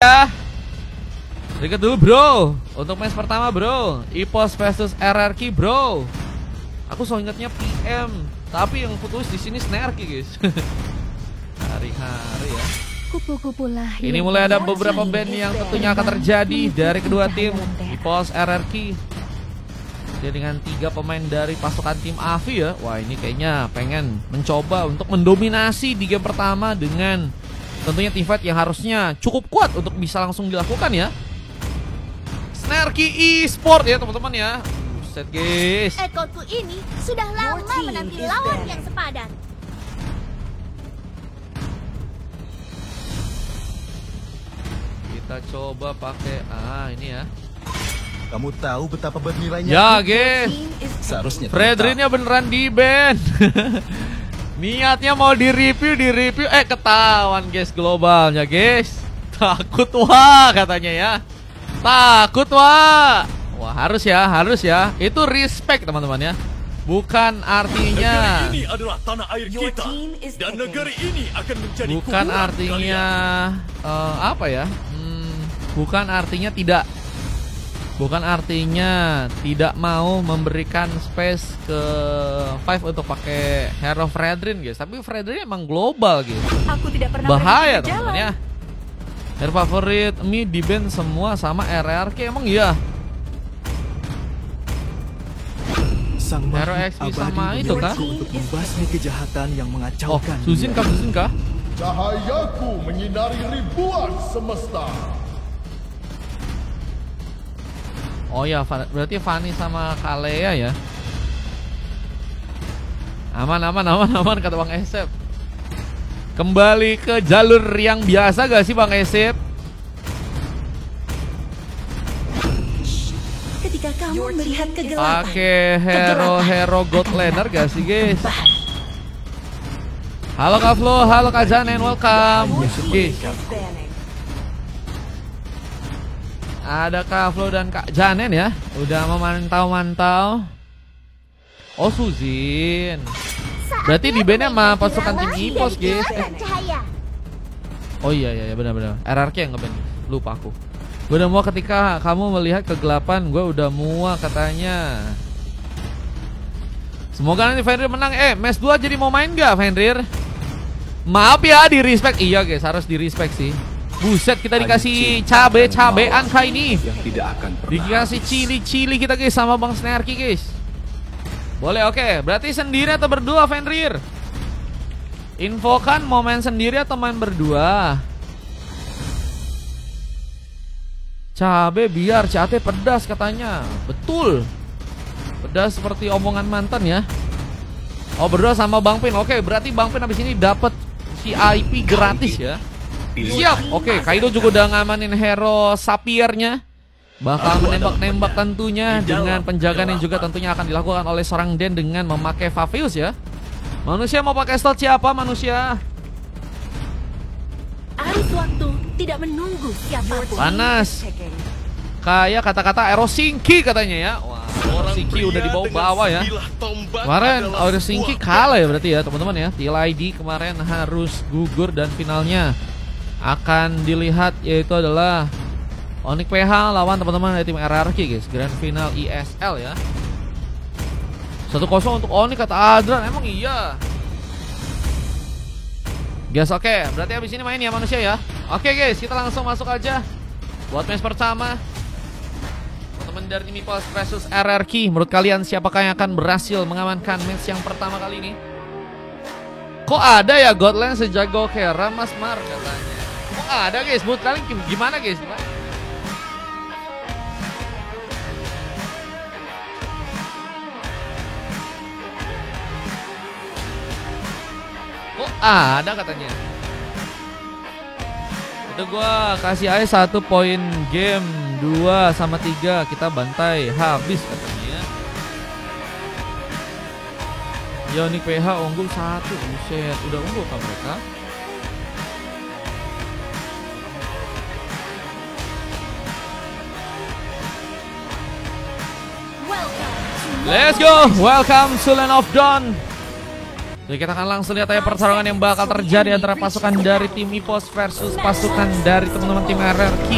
Ya. Dikit dulu bro. Untuk match pertama bro, EPOS versus RRQ bro. Aku so ingatnya PM, tapi yang putus di sini Snarky guys. Hari-hari ya. Kupu-kupulah. Ini mulai ada beberapa band yang tentunya akan terjadi dari kedua tim EPOS RRQ. Dia dengan 3 pemain dari pasukan tim AVI ya. Wah ini kayaknya pengen mencoba untuk mendominasi di game pertama dengan tentunya teamfight yang harusnya cukup kuat untuk bisa langsung dilakukan ya. Snarky Esport ya teman-teman ya. Buset guys. Ekorku ini sudah lama menanti lawan yang sepadan. Kita coba pakai ini ya. Kamu tahu betapa bernilainya? Ya guys. Seharusnya Fredrinnya beneran di ban. Niatnya mau di-review ketahuan guys globalnya guys. Takut wah katanya ya. Takut wah. Wah harus ya. Itu respect teman-teman ya. Bukan artinya negeri ini adalah tanah air kita dan negeri ini akan menjadi bukan kuburan artinya kalian. apa ya? Bukan artinya tidak mau memberikan space ke Five untuk pakai hero Fredrin guys. Tapi Fredrin emang global gitu. Aku tidak pernah Bahaya berhenti teman-teman berjalan. ya. Hero favorit Mi di band semua sama RRQ emang iya. Sang Hero makhluk XP abadi sama itu kah? memilihku untuk membasmi kejahatan yang Oh, mengacaukan Suzin dunia. kah? Cahayaku menyinari ribuan semesta. Oh ya, berarti Fanny sama Kalea ya. Aman kata Bang Esep. Kembali ke jalur yang biasa gak sih Bang Esep? Ketika kamu melihat kegelapan, Pakai hero God Laner gak sih guys? Halo Kak Flo, halo Kak Janen, welcome. Guys, ada Kak Flo dan Kak Janen ya. Udah memantau-mantau. Oh Suzin. Berarti di bandnya sama pasukan tim EPOS guys. cahaya. Oh iya benar-benar. RRQ yang ngeband. Lupa aku. Gue udah muak ketika kamu melihat kegelapan. Gue udah muak katanya. Semoga nanti Fenrir menang. Match 2 jadi mau main gak Fenrir? Maaf ya di respect. Iya guys harus di respect sih. Buset kita dikasih cabe-cabean kali ini. Yang tidak akan pernah Dikasih cili-cili kita guys sama Bang Snarky guys. Boleh oke. Berarti sendiri atau berdua Fenrir? Infokan mau main sendiri atau main berdua. Cabe biar cate pedas katanya. Betul. Pedas seperti omongan mantan ya. Oh berdua sama Bang Pin. Oke berarti Bang Pin abis ini dapat VIP gratis ya. Siap. Oke Kaido juga udah ngamanin hero Sapiernya. Bakal menembak-nembak tentunya dengan penjagaan yang juga tentunya akan dilakukan oleh seorang Den dengan memakai Favius ya. Manusia mau pakai slot siapa manusia? Arus waktu tidak menunggu siapapun. Panas. Kayak kata-kata Erosinki katanya ya. Wah, Erosinki udah dibawa-bawa ya. Kemarin Erosinki kalah ya berarti ya teman-teman ya. TLID kemarin harus gugur dan finalnya akan dilihat yaitu adalah Onyx PH lawan teman-teman dari tim RRQ guys. Grand final ESL ya. 1-0 untuk Onyx kata Adran. Emang iya. Guys oke. Berarti abis ini main ya manusia ya. Oke guys kita langsung masuk aja buat match pertama. Teman-teman dari tim EPOS versus RRQ. Menurut kalian siapakah yang akan berhasil mengamankan match yang pertama kali ini? Kok ada ya Godland sejago Kera Mas Mar katanya. Kok ada guys? Menurut kalian gimana guys? Kok ada katanya? Itu gua kasih aja 1 poin game 2 sama 3 kita bantai habis katanya. Onyx PH unggul 1. Buset, udah unggul kan mereka? Let's go, welcome to Land of Dawn. Oke, kita akan langsung lihat aja pertarungan yang bakal terjadi antara pasukan dari tim EPOS versus pasukan dari teman-teman tim RRQ.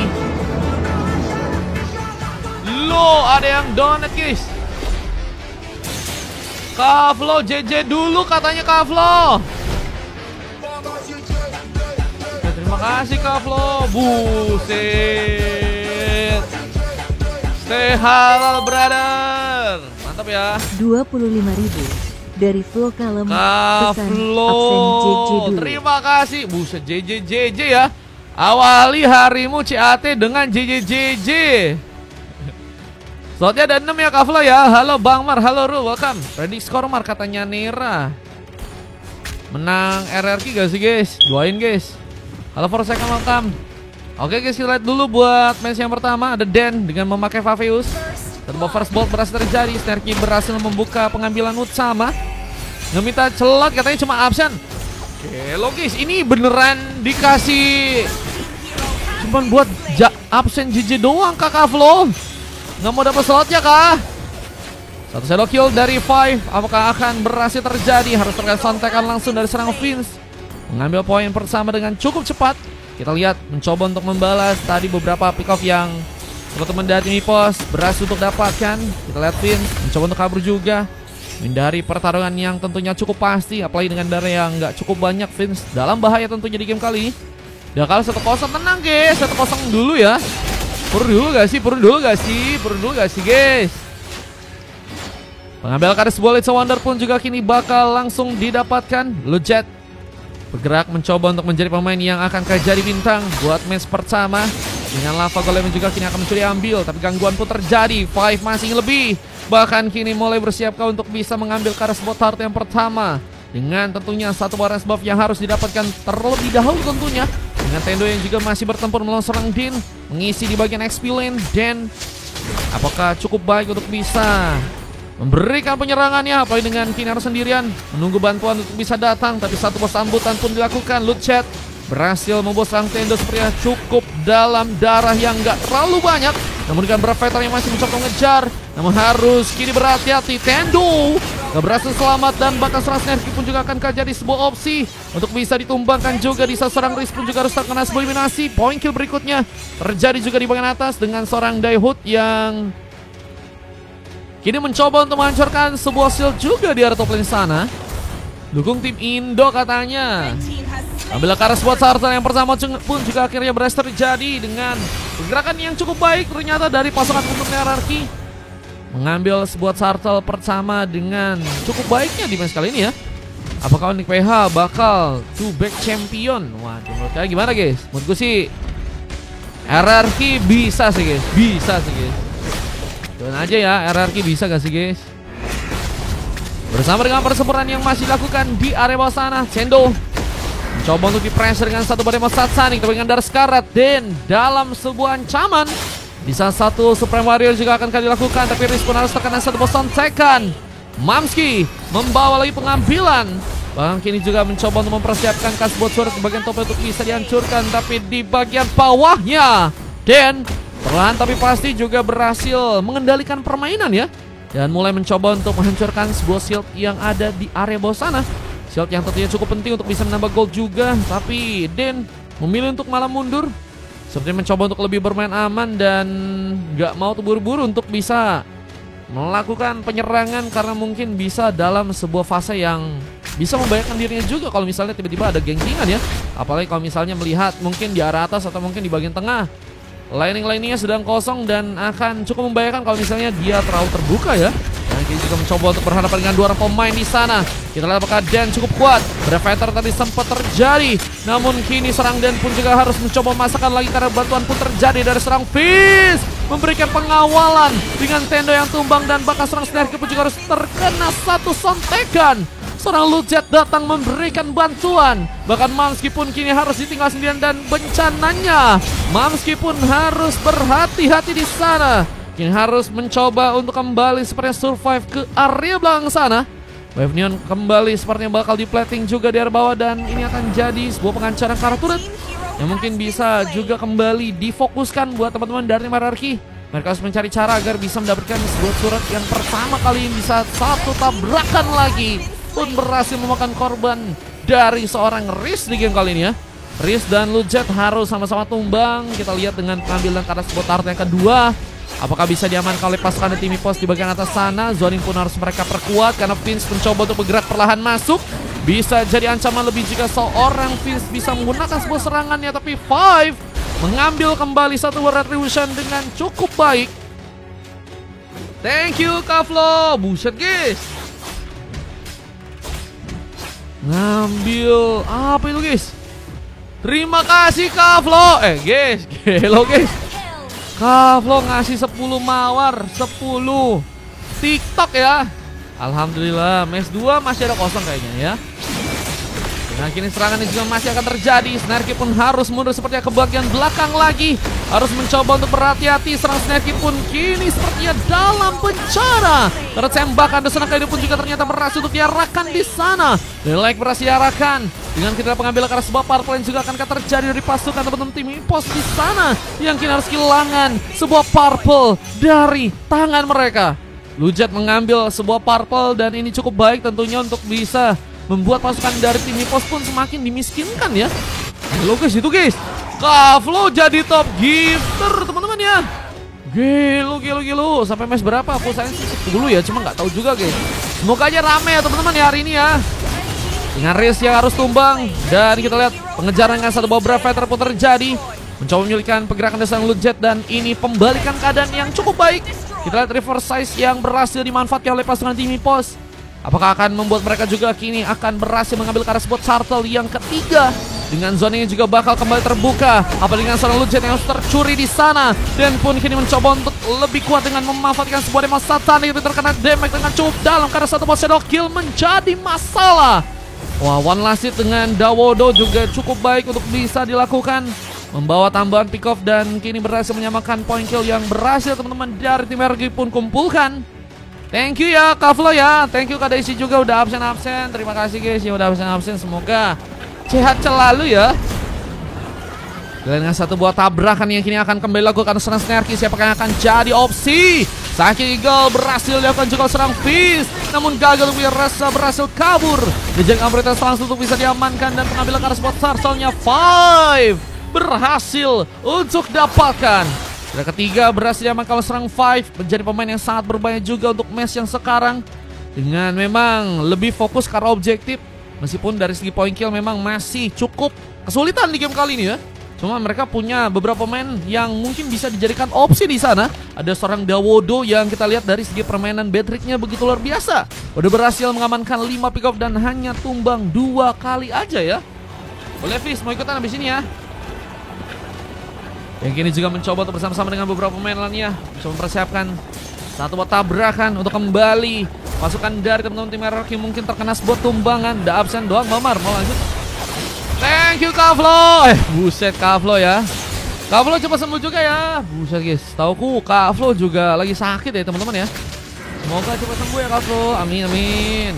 Lo, ada yang donat guys. Kavlo JJ dulu katanya Kavlo. Terima kasih Kavlo. Buset. Stay halal brother. Mantap ya. 25.000 dari Flo Kalem. Kavlo. Absen JJ dulu. Terima kasih. Buset JJ ya. Awali harimu CAT dengan JJ. Slotnya ada 6 ya Kavlo ya. Halo Bang Mar, halo Ru, welcome. Ready score Mar katanya Nera. Menang RRQ gak sih guys? Doain guys. Halo for second welcome. Oke guys, kita lihat dulu buat match yang pertama. Ada Den dengan memakai Faveus. Dan first ball berhasil terjadi. Snerky berhasil membuka pengambilan utama. Ngeminta celot katanya cuma absen. Oke logis, ini beneran dikasih cuman buat absen JJ doang kah Kavlo? Nggak mau dapet slotnya kah? Satu shadow kill dari Five. Apakah akan berhasil terjadi? Harus terkait sontekan langsung dari serang Vince. Mengambil poin pertama dengan cukup cepat. Kita lihat mencoba untuk membalas tadi beberapa pick off yang teman-teman dari tim EPOS berhasil untuk dapatkan. Kita lihat Vince mencoba untuk kabur juga. Menghindari pertarungan yang tentunya cukup pasti. Apalagi dengan darah yang nggak cukup banyak. Vince dalam bahaya tentunya di game kali. Udah kalah 1-0, tenang guys. 1-0 dulu ya. Perlu dulu gak sih guys. Pengambil karis bola It's a Wonder pun juga kini bakal langsung didapatkan. Lujet bergerak mencoba untuk menjadi pemain yang akan jadi bintang buat match pertama. Dengan lava golem juga kini akan mencuri ambil. Tapi gangguan pun terjadi. Five masih lebih. Bahkan kini mulai bersiapkah untuk bisa mengambil karis bot heart yang pertama. Dengan tentunya satu baris buff yang harus didapatkan terlebih dahulu tentunya. Dengan Tendo yang juga masih bertempur melawan serang Din. Mengisi di bagian XP lane. Dan apakah cukup baik untuk bisa memberikan penyerangannya? Apalagi dengan kini harus sendirian menunggu bantuan untuk bisa datang. Tapi satu bos sambutan pun dilakukan. Lujet berhasil membuat serang Tendo sepertinya cukup dalam darah yang gak terlalu banyak. Namun dengan Brevetor yang masih mencoba mengejar. Namun harus kini berhati-hati. Tendo gak berhasil selamat. Dan bahkan serang Snerky pun juga akan jadi sebuah opsi untuk bisa ditumbangkan juga. Di saat serang Riz pun juga harus terkena sebuah eliminasi. Point kill berikutnya terjadi juga di bagian atas dengan seorang Daehood yang kini mencoba untuk menghancurkan sebuah shield juga di area top lane sana. Dukung tim Indo katanya. Ambil karas buat Sartel yang pertama pun juga akhirnya berhasil terjadi dengan pergerakan yang cukup baik ternyata dari pasukan untuk RRQ. Mengambil sebuah Sartel pertama dengan cukup baiknya di match kali ini ya. Apakah Onyx PH bakal to back champion? Waduh, menurut kalian gimana guys? Menurut gue sih RRQ bisa sih guys. Doain aja ya, RRQ bisa gak sih guys? Bersama dengan persemburan yang masih dilakukan di area bawah sana, Sendo mencoba untuk di-pressure dengan satu badai Satsani dengan darah sekarat. Dan dalam sebuah ancaman di saat satu Supreme Warrior juga akan dilakukan. Tapi Riz pun harus terkena satu bosan tekan. Mamski membawa lagi pengambilan. Bahkan kini juga mencoba untuk mempersiapkan kasbot surat di bagian top untuk bisa dihancurkan. Tapi di bagian bawahnya Dan perlahan tapi pasti juga berhasil mengendalikan permainan ya. Dan mulai mencoba untuk menghancurkan sebuah shield yang ada di area bawah sana. Shield yang tentunya cukup penting untuk bisa menambah gold juga. Tapi Den memilih untuk malah mundur. Sepertinya mencoba untuk lebih bermain aman dan gak mau terburu-buru untuk bisa melakukan penyerangan. Karena mungkin bisa dalam sebuah fase yang bisa membahayakan dirinya juga kalau misalnya tiba-tiba ada gengkingan ya. Apalagi kalau misalnya melihat mungkin di arah atas atau mungkin di bagian tengah lining-liningnya sedang kosong dan akan cukup membahayakan kalau misalnya dia terlalu terbuka ya. Dan kita juga mencoba untuk berhadapan dengan dua orang pemain di sana. Kita lihat apakah Dan cukup kuat. Brevetor tadi sempat terjadi. Namun kini serang Dan pun juga harus mencoba memasakkan lagi karena bantuan pun terjadi dari serang Fizz. Memberikan pengawalan dengan Tendo yang tumbang dan bahkan serang Snerky pun juga harus terkena satu sontekan. Seorang Lujet datang memberikan bantuan. Bahkan Mamski pun kini harus ditinggal sendirian dan bencananya Mamski pun harus berhati-hati di sana. Kini harus mencoba untuk kembali sepertinya survive ke area belakang sana. Wave Neon kembali sepertinya bakal di-plating juga di area bawah. Dan ini akan jadi sebuah pengancaran ke arah turret yang mungkin bisa juga kembali difokuskan buat teman-teman dari RRQ. Mereka harus mencari cara agar bisa mendapatkan sebuah turret yang pertama kali ini bisa satu tabrakan lagi. pun berhasil memakan korban dari seorang Riz di game kali ini ya. Riz dan Lujet harus sama-sama tumbang. Kita lihat dengan pengambilan karena spot art yang kedua. Apakah bisa diamankan oleh pasukan dari tim EPOS di bagian atas sana? Zoning pun harus mereka perkuat karena Vince mencoba untuk bergerak perlahan masuk. Bisa jadi ancaman lebih jika seorang Vince bisa menggunakan sebuah serangannya. Tapi Five mengambil kembali satu retribution dengan cukup baik. Thank you Kavlo. Buset guys. Ngambil apa itu guys? Terima kasih Kavlo. Guys, hello guys. Kavlo ngasih 10 mawar, 10 TikTok ya. Alhamdulillah, match 2 masih ada kosong kayaknya ya. Nah kini serangan ini juga masih akan terjadi. Snarky pun harus mundur sepertinya ke bagian belakang lagi. Harus mencoba untuk berhati-hati. Serang Snarky pun kini sepertinya dalam bencana. Tertembakan dan senang kali pun juga ternyata berhasil untuk diarahkan di sana. Delek berhasil diarahkan. Dengan kita pengambilan karena sebuah purple yang juga akan terjadi dari pasukan teman-teman tim EPOS di sana. Yang kini harus kehilangan sebuah purple dari tangan mereka. Lujet mengambil sebuah purple dan ini cukup baik tentunya untuk bisa membuat pasukan dari tim EPOS pun semakin dimiskinkan ya. Halo guys, itu guys, Kavlo jadi top gifter teman-teman ya. Gilo. Sampai match berapa? Aku sayang sih dulu ya, cuma nggak tahu juga guys. Semoga aja rame ya teman-teman ya hari ini ya. Dengan Riz yang harus tumbang. Dan kita lihat pengejaran dengan satu Bobra Fighter pun terjadi. Mencoba menyulitkan pergerakan dasar Lujet. Dan ini pembalikan keadaan yang cukup baik. Kita lihat reverse size yang berhasil dimanfaatkan oleh pasukan tim EPOS. Apakah akan membuat mereka juga kini akan berhasil mengambil karena spot shuttle yang ketiga. Dengan zona yang juga bakal kembali terbuka. Apalagi dengan seorang Lujet yang harus tercuri di sana. Dan pun kini mencoba untuk lebih kuat dengan memanfaatkan sebuah demo satanik. Tapi terkena damage dengan cukup dalam karena satu bot shadow kill menjadi masalah. Wah, one last hit dengan Dawodo juga cukup baik untuk bisa dilakukan. Membawa tambahan pick off dan kini berhasil menyamakan point kill yang berhasil teman-teman dari tim RG pun kumpulkan. Thank you ya Kavlo ya. Thank you Kak Daisy juga udah absen-absen. Terima kasih guys yang udah absen-absen. Semoga sehat selalu ya. Dengan satu buah tabrakan yang kini akan kembali lakukan serang Snarky. Siapakah yang akan jadi opsi? Saki Eagle berhasil dilakukan juga serang Fizz. Namun gagal untuk Rasa berhasil kabur. Dijang Amritas langsung untuk bisa diamankan. Dan pengambilan karena spot Sarselnya Five berhasil untuk dapatkan. Dan ketiga berhasil diamankan oleh serang Five. Menjadi pemain yang sangat berbahaya juga untuk match yang sekarang. Dengan memang lebih fokus karena objektif. Meskipun dari segi point kill memang masih cukup kesulitan di game kali ini ya. Cuma mereka punya beberapa pemain yang mungkin bisa dijadikan opsi di sana. Ada seorang Dawodo yang kita lihat dari segi permainan Bedricknya begitu luar biasa. Udah berhasil mengamankan 5 pick off dan hanya tumbang 2 kali aja ya. Boleh Fizz mau ikutan habis ini ya. Yang kini juga mencoba untuk bersama-sama dengan beberapa pemain lainnya. Bisa mempersiapkan satu buat tabrakan untuk kembali. Pasukan dari teman-teman tim RRQ mungkin terkena sebuah tumbangan. Udah absen doang Mamar, mau lanjut? Thank you Kavlo. Buset Kavlo ya. Kavlo cepat sembuh juga ya. Buset guys, tauku Kavlo juga lagi sakit ya teman-teman ya. Semoga cepat sembuh ya Kavlo. Amin amin.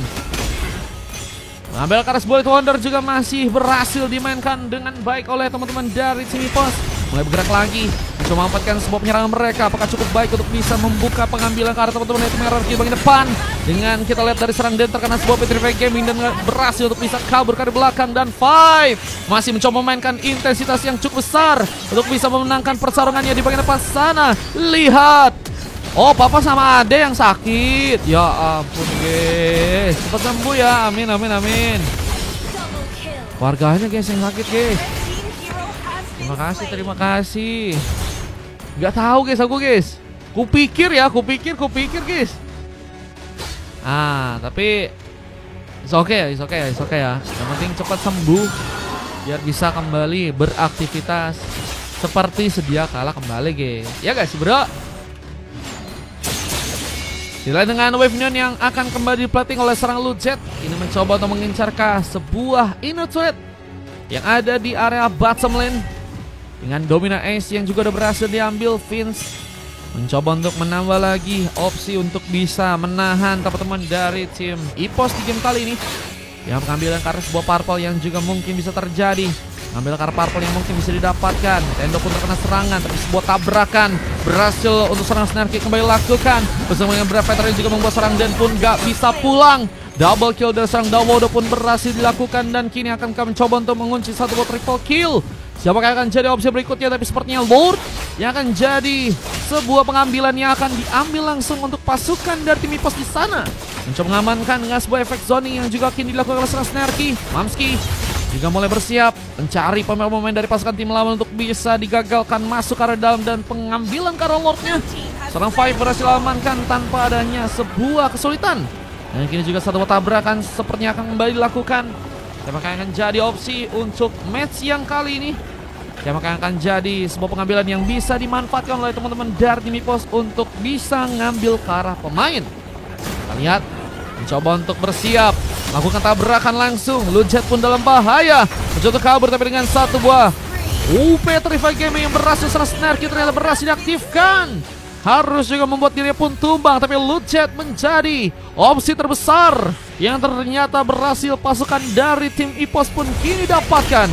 Ambil Karas Bullet Wonder juga masih berhasil dimainkan dengan baik oleh teman-teman dari tim EPOS. Mulai bergerak lagi, coba memanfaatkan sebuah penyerangan mereka. Apakah cukup baik untuk bisa membuka pengambilan karena teman-teman dari tim RRQ bagian depan. Dengan kita lihat dari serang Dan terkena sebuah Petrify Gaming dan berhasil untuk bisa kabur ke belakang. Dan Five masih mencoba memainkan intensitas yang cukup besar untuk bisa memenangkan pertarungannya di bagian depan sana. Lihat, oh papa sama ade yang sakit. Ya ampun guys, cepat sembuh ya, amin amin amin. Warganya guys yang sakit guys. Terima kasih. Gak tahu guys aku guys. Kupikir guys. Tapi it's okay ya. Yang penting cepat sembuh biar bisa kembali beraktivitas seperti sedia kala kembali guys. Ya guys bro. Dilai dengan Wave Neon yang akan kembali diplating oleh serang Lujet. Ini mencoba untuk mengincarkah sebuah inner threat yang ada di area bottom lane. Dengan Domina Ace yang juga udah berhasil diambil, Vince mencoba untuk menambah lagi opsi untuk bisa menahan teman-teman dari tim EPOS di game kali ini. Yang pengambilan karena sebuah purple yang juga mungkin bisa terjadi. Ambil karena purple yang mungkin bisa didapatkan. Tendo pun terkena serangan, tapi sebuah tabrakan berhasil untuk serang Snarky kembali lakukan. Bersama dengan Brave Fighter yang juga membuat serang Dan pun gak bisa pulang. Double kill dari sang Dawodo pun berhasil dilakukan dan kini akan kami coba untuk mengunci satu buah triple kill. Siapakah yang akan jadi opsi berikutnya? Tapi sepertinya Lord yang akan jadi sebuah pengambilan yang akan diambil langsung untuk pasukan dari tim Ipos di sana. Mencoba mengamankan dengan sebuah efek zoning yang juga kini dilakukan oleh seorang Snarky. Mamski juga mulai bersiap mencari pemain-pemain dari pasukan tim lawan untuk bisa digagalkan masuk ke arah dalam dan pengambilan ke arah Lordnya. Seorang Five berhasil amankan tanpa adanya sebuah kesulitan. Dan kini juga satu tabrakan sepertinya akan kembali dilakukan. Siapakah yang akan jadi opsi untuk match yang kali ini? Siapakah yang akan jadi sebuah pengambilan yang bisa dimanfaatkan oleh teman-teman dari tim Ipos untuk bisa ngambil ke arah pemain? Kita lihat, mencoba untuk bersiap, lakukan tabrakan langsung. Lujet pun dalam bahaya, mencoba kabur tapi dengan satu buah Petrify Game yang berhasil serang Snarky ternyata berhasil diaktifkan. Harus juga membuat dirinya pun tumbang, tapi Lujet menjadi opsi terbesar yang ternyata berhasil pasukan dari tim Ipos pun kini dapatkan.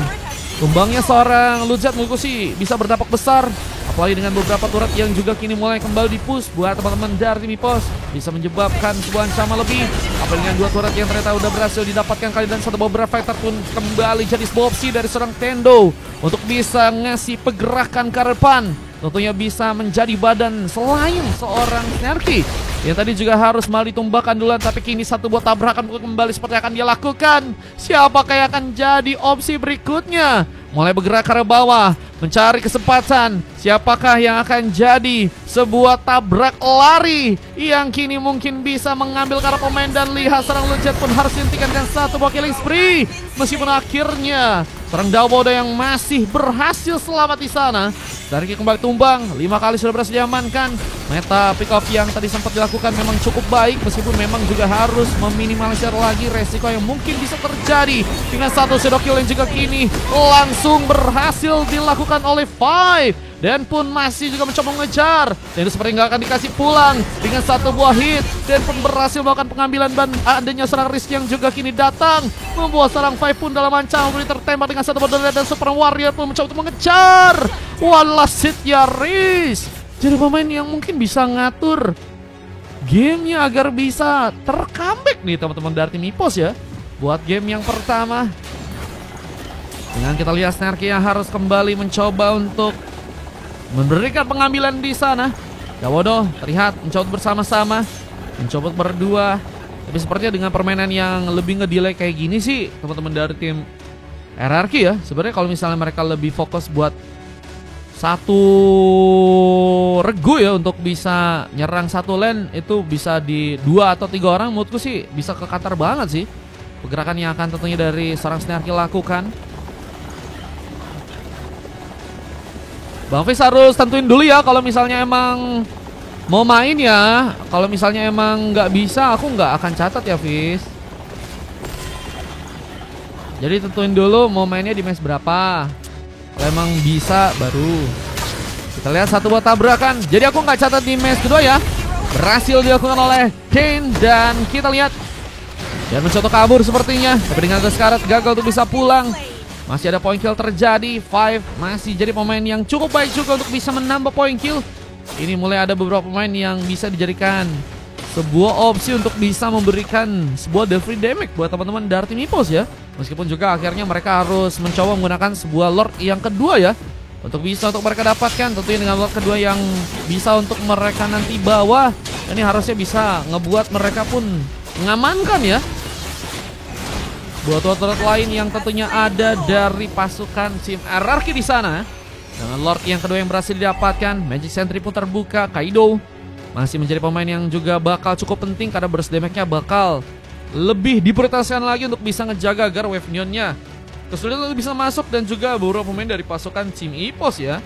Tumbangnya seorang Lujet menurutku sih bisa berdampak besar, apalagi dengan beberapa turret yang juga kini mulai kembali dipush buat teman-teman dari tim Ipos, bisa menyebabkan sebuah ancaman lebih. Apalagi dengan dua turret yang ternyata udah berhasil didapatkan kali dan satu beberapa fighter pun kembali jadi sebuah opsi dari seorang Tendo untuk bisa ngasih pergerakan ke depan. Tentunya bisa menjadi badan selain seorang Snarky yang tadi juga harus malah ditumbangkan duluan, tapi kini satu buah tabrakan kembali seperti akan dia lakukan. Siapakah yang akan jadi opsi berikutnya? Mulai bergerak ke bawah, mencari kesempatan. Siapakah yang akan jadi sebuah tabrak lari yang kini mungkin bisa mengambil ke arah pemain, dan lihat serang Lujet pun harus dihentikan dengan satu buah killing spree. Meskipun akhirnya serang Dawodo yang masih berhasil selamat di sana. Snarky kembali tumbang, 5 kali sudah berhasil diamankan. Meta pick off yang tadi sempat dilakukan memang cukup baik, meskipun memang juga harus meminimalisir lagi resiko yang mungkin bisa terjadi. Dengan satu shadow kill yang juga kini langsung berhasil dilakukan oleh Five. Dan pun masih juga mencoba mengejar, dan itu seperti nggak akan dikasih pulang dengan satu buah hit. Dan pun berhasil melakukan pengambilan, dan adanya serang Risk yang juga kini datang membuat serang Five pun dalam ancaman tertembak dengan satu buah dan Super Warrior pun mencoba untuk mengejar. Walah sit ya Risk, jadi pemain yang mungkin bisa ngatur gamenya agar bisa tercomeback nih teman-teman dari tim Ipos ya, buat game yang pertama. Dengan kita lihat Snarky yang harus kembali mencoba untuk memberikan pengambilan di sana. Dawodo terlihat mencoba bersama-sama, mencoba berdua. Tapi sepertinya dengan permainan yang lebih ngedelay kayak gini sih teman-teman dari tim RRQ ya, sebenarnya kalau misalnya mereka lebih fokus buat satu regu ya untuk bisa nyerang satu lane, itu bisa di 2 atau 3 orang, menurutku sih bisa kekatar banget sih pergerakan yang akan tentunya dari seorang Snarky lakukan. Bang Fis harus tentuin dulu ya kalau misalnya emang mau main ya. Kalau misalnya emang nggak bisa, aku nggak akan catat ya Fis. Jadi tentuin dulu mau mainnya di match berapa. Kalau emang bisa baru. Kita lihat satu buah tabrakan. Jadi aku nggak catat di match kedua ya. Berhasil dilakukan oleh Kane, dan kita lihat dan mencoba kabur sepertinya. Tapi dengan Scarlet gagal untuk bisa pulang. Masih ada point kill terjadi. Five masih jadi pemain yang cukup baik juga untuk bisa menambah point kill. Ini mulai ada beberapa pemain yang bisa dijadikan sebuah opsi untuk bisa memberikan sebuah free damage buat teman-teman dari tim Ipos ya. Meskipun juga akhirnya mereka harus mencoba menggunakan sebuah Lord yang kedua ya, untuk bisa untuk mereka dapatkan. Tentunya dengan Lord kedua yang bisa untuk mereka nanti bawa, ini harusnya bisa ngebuat mereka pun mengamankan ya buat turret lain yang tentunya ada dari pasukan tim RRQ di sana. Dengan Lord yang kedua yang berhasil didapatkan, Magic Sentry pun terbuka. Kaido masih menjadi pemain yang juga bakal cukup penting karena burst damage-nya bakal lebih diprioritaskan lagi untuk bisa ngejaga agar wave neon-nya kesulitan untuk bisa masuk, dan juga beberapa pemain dari pasukan tim Ipos ya.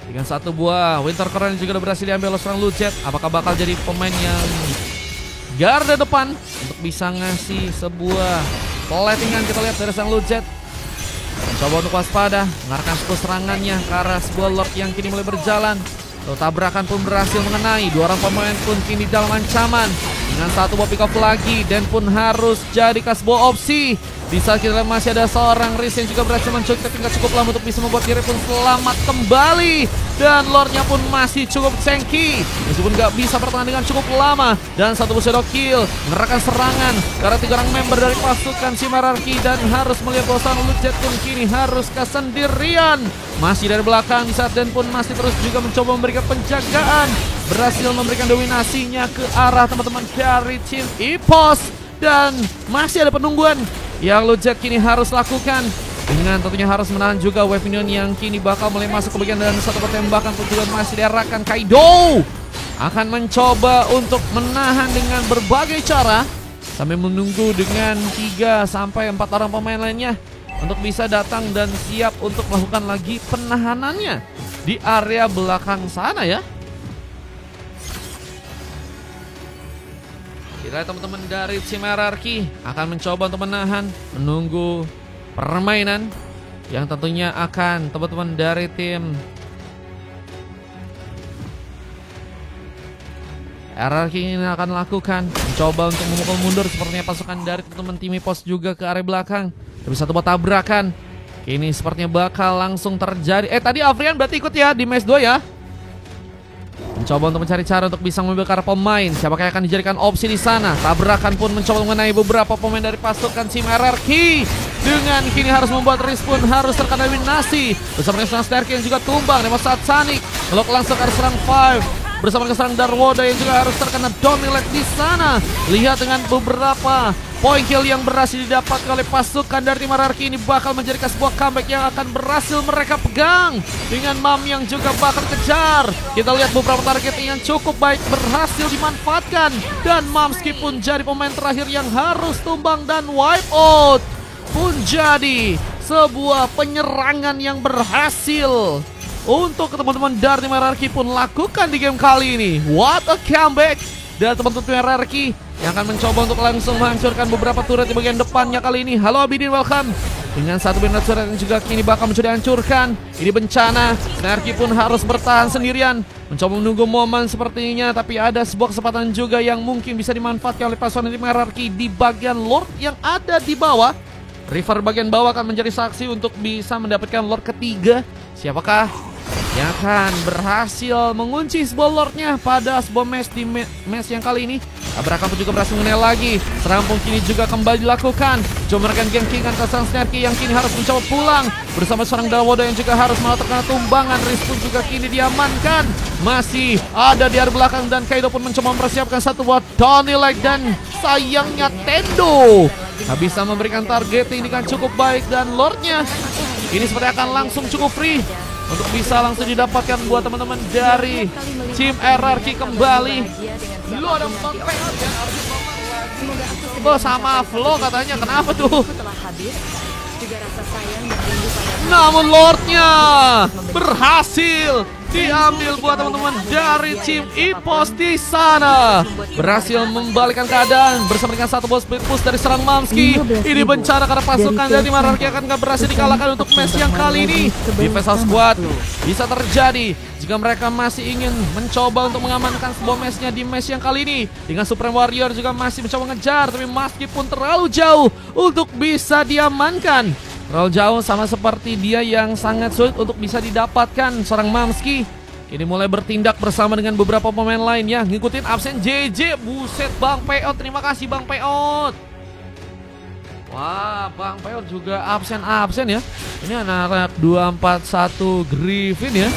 Dengan satu buah Winter Current juga udah berhasil diambil oleh seorang Lujet. Apakah bakal jadi pemain yang garda depan untuk bisa ngasih sebuah platingan? Kita lihat dari sang Lujet mencoba untuk waspada, mengarahkan sebuah serangannya ke arah sebuah Lord yang kini mulai berjalan. Lalu tabrakan pun berhasil mengenai, 2 orang pemain pun kini dalam ancaman. Dengan satu buah pick off lagi, dan pun harus jadi sebuah opsi Di saat kita lihat masih ada seorang Riz yang juga berhasil menculik tingkat cukup lama untuk bisa membuat diri pun selamat kembali. Dan Lordnya pun masih cukup cengki meskipun gak bisa bertahan dengan cukup lama. Dan satu shadow kill menerapkan serangan karena 3 orang member dari pasukan Hierarchy. Dan harus melihat bahwa Lutjet pun kini harus kesendirian. Masih dari belakang di saat Dan pun masih terus juga mencoba memberikan penjagaan. Berhasil memberikan dominasinya ke arah teman-teman dari tim EPOS. Dan masih ada penungguan yang Lutjet kini harus lakukan. Dengan tentunya harus menahan juga wave minion yang kini bakal mulai masuk ke bagian dan satu tembakan pun juga masih diarahkan. Kaido akan mencoba untuk menahan dengan berbagai cara sampai menunggu dengan 3 sampai 4 orang pemain lainnya untuk bisa datang dan siap untuk melakukan lagi penahanannya di area belakang sana ya. Kita lihat teman-teman dari tim Hierarchy akan mencoba untuk menahan, menunggu permainan yang tentunya akan teman-teman dari tim Hierarchy ini akan lakukan, mencoba untuk memukul mundur sepertinya pasukan dari teman-teman tim EPOS juga ke area belakang. Tapi satu buat tabrakan ini sepertinya bakal langsung terjadi. Tadi Afrian berarti ikut ya di match 2 ya. Mencoba untuk mencari cara untuk bisa mengambil para pemain. Siapakah yang akan dijadikan opsi di sana? Tabrakan pun mencoba mengenai beberapa pemain dari pasukan tim Hierarchy. Dengan kini harus membuat Riz pun harus terkena eliminasi. Bersama dengan Sterky yang juga tumbang. Nemo saat Sonic melok langsung ke serang 5. Bersama dengan serang Darwoda yang juga harus terkena Donilek di sana. Lihat dengan beberapa poin kill yang berhasil didapatkan oleh pasukan dari tim Hierarchy ini bakal menjadikan sebuah comeback yang akan berhasil mereka pegang. Dengan Mam yang juga bakal kejar. Kita lihat beberapa target yang cukup baik berhasil dimanfaatkan. Dan Mamski pun jadi pemain terakhir yang harus tumbang dan wipe out. Pun jadi sebuah penyerangan yang berhasil untuk teman-teman dari tim Hierarchy pun lakukan di game kali ini. What a comeback dari teman-teman tim Hierarchy yang akan mencoba untuk langsung menghancurkan beberapa turret di bagian depannya kali ini. Halo Abidin, welcome. Dengan satu benda turret yang juga kini bakal mencoba dihancurkan. Ini bencana. Hierarchy pun harus bertahan sendirian, mencoba menunggu momen sepertinya. Tapi ada sebuah kesempatan juga yang mungkin bisa dimanfaatkan oleh pasukan tim Hierarchy di bagian Lord yang ada di bawah. River bagian bawah akan menjadi saksi untuk bisa mendapatkan Lord ketiga. Siapakah yang akan berhasil mengunci sebuah Lordnya pada sebuah match di match yang kali ini? Tabrakan pun juga berhasil mengenai lagi. Serangan pun kini juga kembali dilakukan. Coba mereka gengkingan ke sang Sterky yang kini harus mencoba pulang. Bersama seorang Darwoda yang juga harus malah terkena tumbangan. Riz pun juga kini diamankan. Masih ada di area belakang dan Kaido pun mencoba mempersiapkan satu buat Donilek. Dan sayangnya Tendo tak bisa memberikan target ini kan cukup baik. Dan Lordnya ini seperti akan langsung cukup free untuk bisa langsung didapatkan buat teman-teman dari tim Hierarchy kembali. Lu ada Bang Peot ya, sama Flo katanya, kenapa tuh? Namun Lordnya berhasil diambil buat teman-teman dari tim EPOS di sana. Berhasil membalikan keadaan bersama dengan satu ball split push dari serang Mamski. Ini bencana karena pasukan dari Hierarchy akan gak berhasil dikalahkan untuk match yang kali ini. Di Vessel Squad bisa terjadi jika mereka masih ingin mencoba untuk mengamankan sebuah matchnya di match yang kali ini. Dengan Supreme Warrior juga masih mencoba ngejar, tapi meskipun terlalu jauh untuk bisa diamankan. Terlalu jauh sama seperti dia yang sangat sulit untuk bisa didapatkan. Seorang Mamski ini mulai bertindak bersama dengan beberapa pemain lain ya. Ngikutin absen JJ. Buset Bang Peot, terima kasih Bang Peot. Wah, Bang Peot juga absen ya. Ini anak-anak 241 Griffin ya.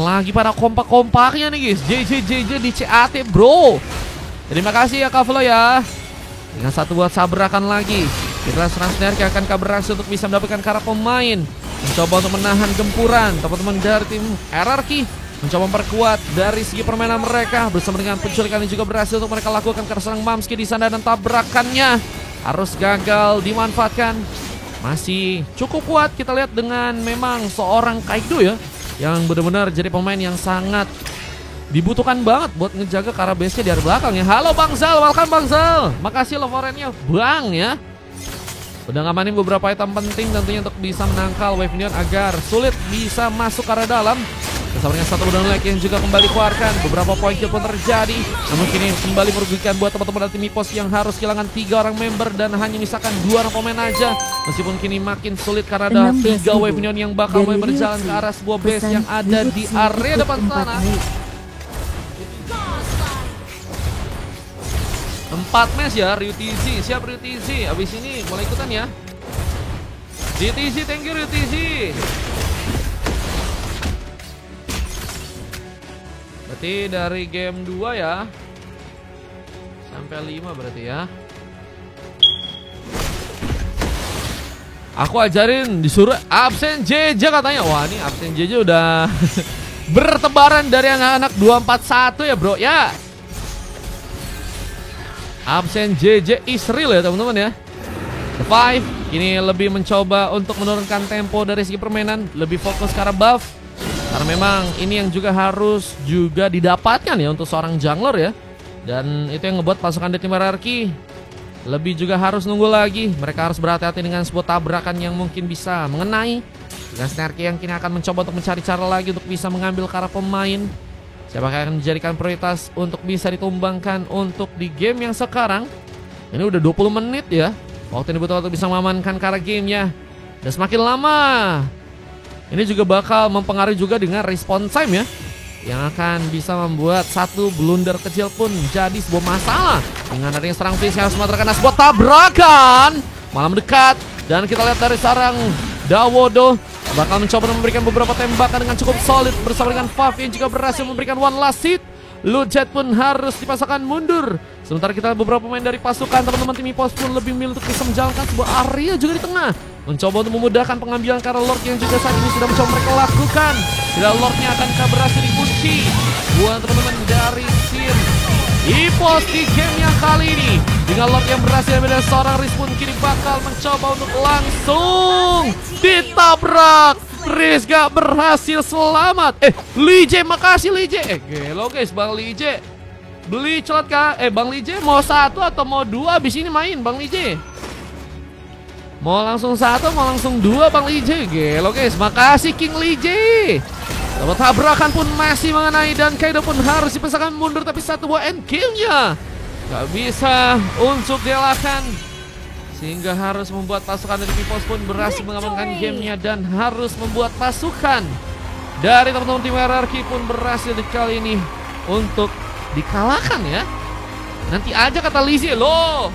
Lagi pada kompak-kompaknya nih guys. JJ di CAT bro. Terima kasih ya Kak Flo ya. Dengan satu buat sabrakan lagi. Kita serang Sterky akan berhasil untuk bisa mendapatkan para pemain. Mencoba untuk menahan gempuran teman-teman dari tim Hierarchy. Mencoba memperkuat dari segi permainan mereka. Bersama dengan penculikan yang juga berhasil untuk mereka lakukan ke serang Mamski di sana. Dan tabrakannya harus gagal dimanfaatkan. Masih cukup kuat kita lihat dengan memang seorang Kaido ya. Yang benar-benar jadi pemain yang sangat dibutuhkan banget buat ngejaga karena base-nya di area belakang ya. Halo Bang Zal, welcome Bang Zal. Makasih lovorennya Bang ya. Udah ngamanin beberapa item penting tentunya untuk bisa menangkal wave minion agar sulit bisa masuk ke area dalam. bersama dengan satu down leg yang juga kembali keluarkan. Beberapa poin kill pun terjadi, namun kini kembali merugikan buat teman-teman dari tim EPOS yang harus kehilangan 3 orang member dan hanya misalkan 2 orang pemain aja. Meskipun kini makin sulit karena ada 3 wave minion yang bakal mulai berjalan ke arah sebuah base yang ada di area depan sana. 4 match ya, RYUTZ, siap RYUTZ. Abis ini mulai ikutan ya. RYUTZ, thank you RYUTZ. Berarti dari game 2 ya sampai 5 berarti ya. Aku ajarin, disuruh absen JJ katanya. Wah, ini absen JJ udah bertebaran dari anak-anak 241 ya bro ya. Absen JJ is real ya teman-teman ya. The Five ini lebih mencoba untuk menurunkan tempo dari segi permainan, lebih fokus ke arah buff. Karena memang ini yang juga harus juga didapatkan ya untuk seorang jungler ya. Dan itu yang ngebuat pasukan dari tim hierarki lebih juga harus nunggu lagi. Mereka harus berhati-hati dengan sebuah tabrakan yang mungkin bisa mengenai. Dengan Snarky yang kini akan mencoba untuk mencari cara lagi untuk bisa mengambil ke arah pemain. Siapa yang akan dijadikan prioritas untuk bisa ditumbangkan untuk di game yang sekarang. Ini udah 20 menit ya. Waktu ini butuh untuk bisa mengamankan ke arah gamenya. Dan semakin lama ini juga bakal mempengaruhi juga dengan response time ya, yang akan bisa membuat satu blunder kecil pun jadi sebuah masalah. Dengan adanya serang fish yang harus terkena sebuah tabrakan, malah mendekat. Dan kita lihat dari sarang Dawodo bakal mencoba memberikan beberapa tembakan dengan cukup solid bersama dengan Fav yang juga berhasil memberikan one last hit. Lujet pun harus dipasangkan mundur. Sementara kita beberapa pemain dari pasukan teman-teman tim EPOS pun lebih memilih untuk bisa menjalankan sebuah area juga di tengah, mencoba untuk memudahkan pengambilan karena Lord yang juga saat ini sudah mencoba mereka lakukan. Tidak, Lordnya akankah berhasil dikunci buat teman-teman dari tim EPOS di game yang kali ini. Dengan Lord yang berhasil beda seorang Riz pun kini bakal mencoba untuk langsung ditabrak. Riz gak berhasil selamat. Lije, makasih Lije. Gelo guys, Bang Lije beli celot kah? Bang Lije mau 1 atau mau 2 abis ini main Bang Lije? Mau langsung 1, mau langsung 2 Bang Lije. Gelo guys, makasih King Lije. Dapat tabrakan pun masih mengenai dan Kaido pun harus dipasangkan mundur, tapi satu buah end game-nya gak bisa untuk dielakkan, sehingga harus membuat pasukan dari EPOS pun berhasil mengamankan gamenya dan harus membuat pasukan dari teman-teman tim hierarki pun berhasil di kali ini untuk dikalahkan ya. Nanti aja kata Lije, loh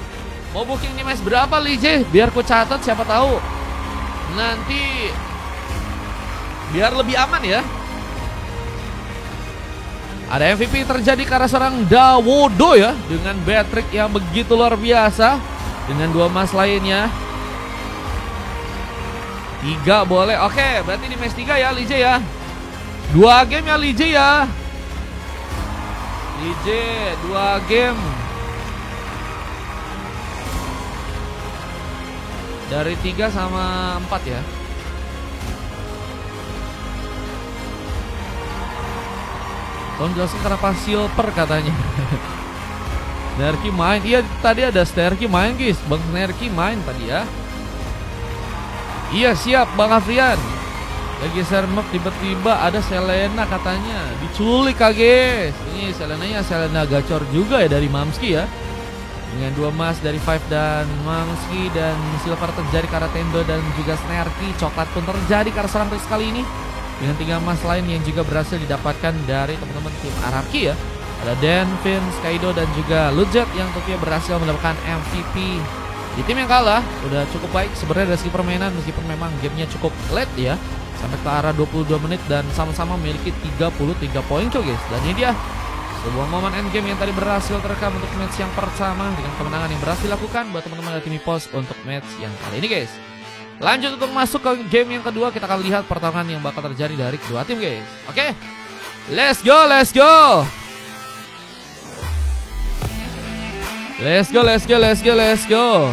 mau booking di match berapa Lije? Biar ku catat, siapa tahu nanti biar lebih aman ya. Ada MVP terjadi karena seorang Dawodo ya, dengan Beatrix yang begitu luar biasa. Dengan 2 emas lainnya 3 boleh. Oke, berarti di match 3 ya Lije ya. 2 game ya Lije ya. Lije 2 game. Dari 3 sama 4 ya. Tolong jelaskan kenapa silver katanya. Snerky main, iya tadi ada Snerky main guys. Bang Snerky main tadi ya. Iya siap Bang Afrian. Lagi share map tiba-tiba ada Selena katanya diculik guys. Ini Selenanya Selena gacor juga ya dari Mamski ya. Dengan 2 emas dari Five dan Mamski, dan silver terjadi karena Tendo dan juga Snerky. Coklat pun terjadi karena serang Riz kali ini. Dengan 3 emas lain yang juga berhasil didapatkan dari teman-teman tim hierarki ya. Ada Dan, Vince, Kaido dan juga Lujet yang tentunya berhasil mendapatkan MVP. Di tim yang kalah udah cukup baik sebenarnya dari segi permainan, meskipun memang gamenya cukup late ya, sampai ke arah 22 menit dan sama-sama memiliki 33 poin coy guys. Dan ini dia sebuah momen endgame yang tadi berhasil terekam untuk match yang pertama dengan kemenangan yang berhasil dilakukan buat teman-teman dari tim EPOS untuk match yang kali ini guys. Lanjut untuk masuk ke game yang kedua, kita akan lihat pertarungan yang bakal terjadi dari kedua tim guys. Oke, let's go, let's go. Let's go, let's go, let's go, let's go.